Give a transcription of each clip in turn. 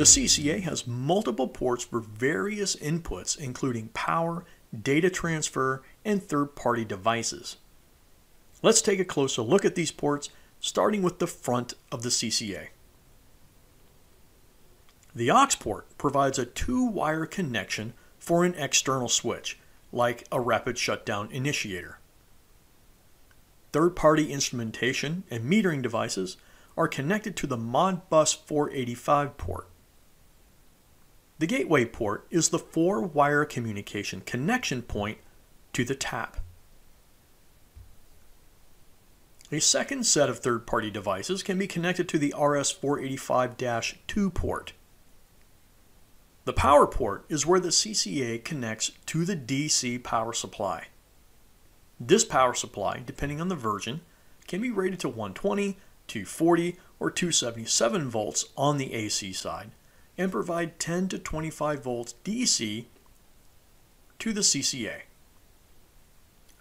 The CCA has multiple ports for various inputs, including power, data transfer, and third-party devices. Let's take a closer look at these ports, starting with the front of the CCA. The aux port provides a two-wire connection for an external switch, like a rapid shutdown initiator. Third-party instrumentation and metering devices are connected to the Modbus 485 port. The gateway port is the four-wire communication connection point to the tap. A second set of third-party devices can be connected to the RS485-2 port. The power port is where the CCA connects to the DC power supply. This power supply, depending on the version, can be rated to 120, 240, or 277 volts on the AC side and provide 10 to 25 volts DC to the CCA.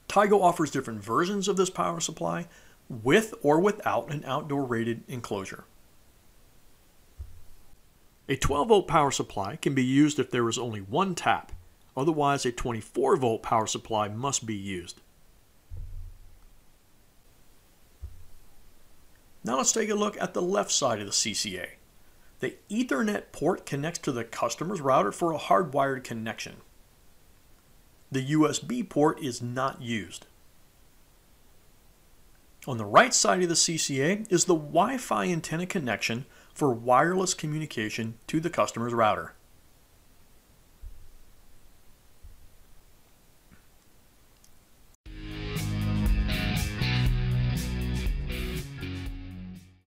Tigo offers different versions of this power supply with or without an outdoor rated enclosure. A 12-volt power supply can be used if there is only one tap. Otherwise, a 24-volt power supply must be used. Now let's take a look at the left side of the CCA. The Ethernet port connects to the customer's router for a hardwired connection. The USB port is not used. On the right side of the CCA is the Wi-Fi antenna connection for wireless communication to the customer's router.